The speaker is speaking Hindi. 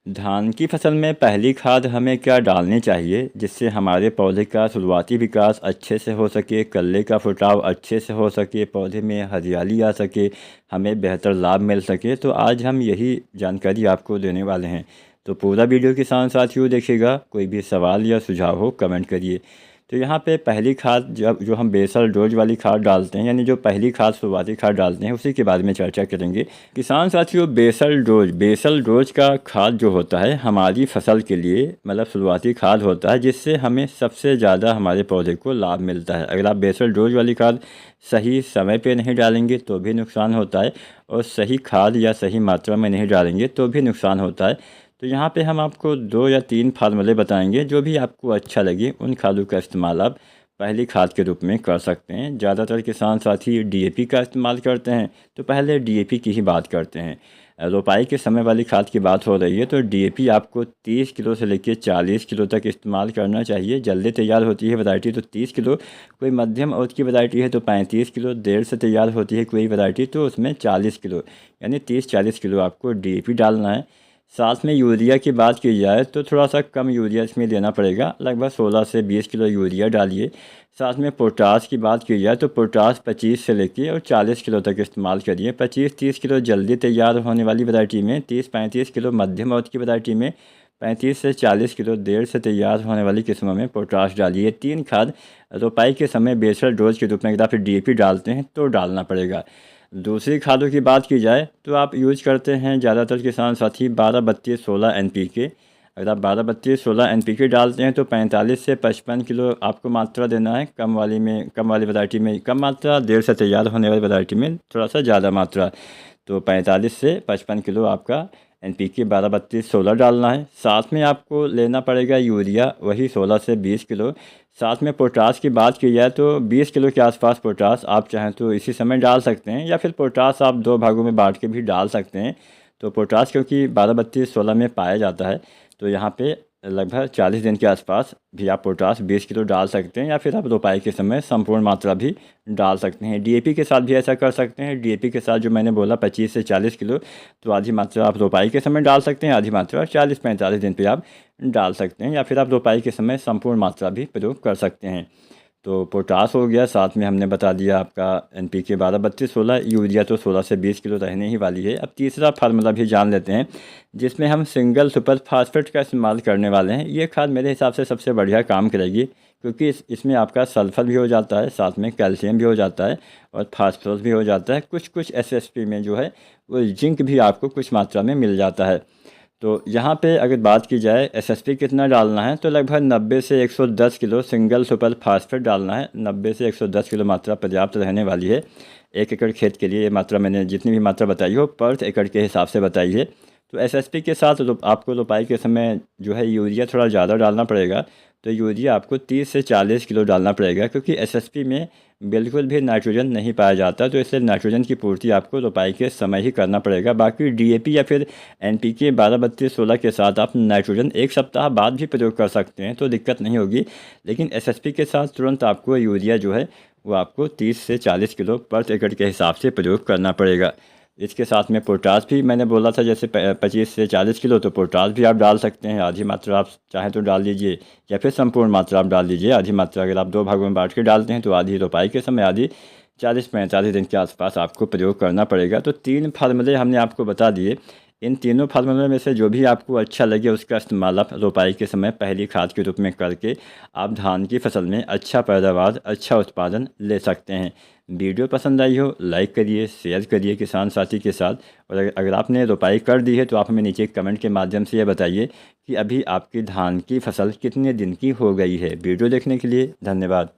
धान की फसल में पहली खाद हमें क्या डालनी चाहिए जिससे हमारे पौधे का शुरुआती विकास अच्छे से हो सके, कल्ले का फुटाव अच्छे से हो सके, पौधे में हरियाली आ सके, हमें बेहतर लाभ मिल सके। तो आज हम यही जानकारी आपको देने वाले हैं। तो पूरा वीडियो किसान साथियों देखिएगा। कोई भी सवाल या सुझाव हो कमेंट करिए। तो यहाँ पे पहली खाद जब जो हम बेसल डोज वाली खाद डालते हैं, यानी जो पहली खाद शुरुआती खाद डालते हैं, उसी के बारे में चर्चा करेंगे। किसान साथियों, बेसल डोज का खाद जो होता है हमारी फसल के लिए मतलब शुरुआती खाद होता है, जिससे हमें सबसे ज़्यादा हमारे पौधे को लाभ मिलता है। अगर आप बेसल डोज वाली खाद सही समय पे नहीं डालेंगे तो भी नुकसान होता है, और सही खाद या सही मात्रा में नहीं डालेंगे तो भी नुकसान होता है। तो यहाँ पे हम आपको 2 या 3 फार्मूले बताएंगे, जो भी आपको अच्छा लगे उन खादों का इस्तेमाल आप पहली खाद के रूप में कर सकते हैं। ज़्यादातर किसान साथी डीएपी का इस्तेमाल करते हैं, तो पहले डीएपी की ही बात करते हैं। रोपाई के समय वाली खाद की बात हो रही है, तो डीएपी आपको 30 किलो से लेकर 40 किलो तक इस्तेमाल करना चाहिए। जल्दी तैयार होती है वैरायटी तो 30 किलो, कोई मध्यम अवधि की वैरायटी है तो 35 किलो, देर से तैयार होती है कोई वैरायटी तो उसमें 40 किलो, यानी 30-40 किलो आपको डीएपी डालना है। साथ में यूरिया की बात की जाए तो थोड़ा सा कम यूरिया इसमें देना पड़ेगा, लगभग 16 से 20 किलो यूरिया डालिए। साथ में पोटास की बात की जाए तो पोटास 25 से लेके और 40 किलो तक इस्तेमाल करिए। 25-30 किलो जल्दी तैयार होने वाली वैरायटी में, 30-35 किलो मध्यम अवधि की वैरायटी में, 35 से 40 किलो देर से तैयार होने वाली किस्मों में पोटास डालिए। 3 खाद रोपाई के समय बेसल डोज के रूप में अगर आप डीएपी डालते हैं तो डालना पड़ेगा। दूसरी खादों की बात की जाए तो आप यूज करते हैं ज़्यादातर किसान साथी 12-32-16 एनपीके। अगर आप 12-32-16 एनपीके डालते हैं तो 45 से 55 किलो आपको मात्रा देना है। कम वाली वैरायटी में कम मात्रा, देर से तैयार होने वाली वैरायटी में थोड़ा सा ज़्यादा मात्रा। तो 45 से 55 किलो आपका एनपीके 12-32-16 डालना है। साथ में आपको लेना पड़ेगा यूरिया, वही 16 से 20 किलो। साथ में पोटास की बात की जाए तो 20 किलो के आसपास पोटास आप चाहें तो इसी समय डाल सकते हैं, या फिर पोटास आप 2 भागों में बांट के भी डाल सकते हैं। तो पोटास क्योंकि 12-32-16 में पाया जाता है, तो यहाँ पे लगभग 40 दिन के आसपास भी आप पोटास 20 किलो डाल सकते हैं, या फिर आप रोपाई के समय संपूर्ण मात्रा भी डाल सकते हैं। डीएपी के साथ भी ऐसा कर सकते हैं। डीएपी के साथ जो मैंने बोला 25 से 40 किलो, तो आधी मात्रा आप रोपाई के समय डाल सकते हैं, आधी मात्रा 40-45 दिन पे आप डाल सकते हैं, या फिर आप रोपाई के समय संपूर्ण मात्रा भी प्रयोग कर सकते हैं। तो पोटास हो गया, साथ में हमने बता दिया आपका एनपीके 12-32-16, यूरिया तो 16 से 20 किलो रहने ही वाली है। अब तीसरा फार्मूला भी जान लेते हैं, जिसमें हम सिंगल सुपर फास्फेट का इस्तेमाल करने वाले हैं। ये खाद मेरे हिसाब से सबसे बढ़िया काम करेगी, क्योंकि इसमें आपका सल्फर भी हो जाता है, साथ में कैल्शियम भी हो जाता है, और फास्फोरस भी हो जाता है। कुछ एसएसपी में जो है वो जिंक भी आपको कुछ मात्रा में मिल जाता है। तो यहाँ पे अगर बात की जाए एसएसपी कितना डालना है, तो लगभग 90 से 110 किलो सिंगल सुपर फास्फेट डालना है। 90 से 110 किलो मात्रा पर्याप्त रहने वाली है 1 एकड़ खेत के लिए। ये मात्रा मैंने जितनी भी मात्रा बताई हो पर एकड़ के हिसाब से बताई है। तो एसएसपी के साथ आपको रोपाई के समय जो है यूरिया थोड़ा ज़्यादा डालना पड़ेगा। तो यूरिया आपको 30 से 40 किलो डालना पड़ेगा, क्योंकि एसएसपी में बिल्कुल भी नाइट्रोजन नहीं पाया जाता, तो इसलिए नाइट्रोजन की पूर्ति आपको रोपाई के समय ही करना पड़ेगा। बाकी डीएपी या फिर एनपीके 12-32-16 के साथ आप नाइट्रोजन 1 सप्ताह बाद भी प्रयोग कर सकते हैं, तो दिक्कत नहीं होगी। लेकिन एसएसपी के साथ तुरंत आपको यूरिया जो है वो आपको 30 से 40 किलो पर एकड़ के हिसाब से प्रयोग करना पड़ेगा। इसके साथ में पोटास भी मैंने बोला था, जैसे 25 से 40 किलो, तो पोटास भी आप डाल सकते हैं। आधी मात्रा आप चाहें तो डाल लीजिए, या फिर संपूर्ण मात्रा आप डाल लीजिए। आधी मात्रा अगर आप 2 भागों में बांट के डालते हैं तो आधी रोपाई के समय, आधी 40-45 दिन के आसपास आपको प्रयोग करना पड़ेगा। तो 3 फार्मूले हमने आपको बता दिए। इन तीनों फार्मूलों में से जो भी आपको अच्छा लगे उसका इस्तेमाल आप रोपाई के समय पहली खाद के रूप में करके आप धान की फसल में अच्छा पैदावार, अच्छा उत्पादन ले सकते हैं। वीडियो पसंद आई हो लाइक करिए, शेयर करिए किसान साथी के साथ। और अगर आपने रोपाई कर दी है तो आप हमें नीचे कमेंट के माध्यम से ये बताइए कि अभी आपकी धान की फसल कितने दिन की हो गई है। वीडियो देखने के लिए धन्यवाद।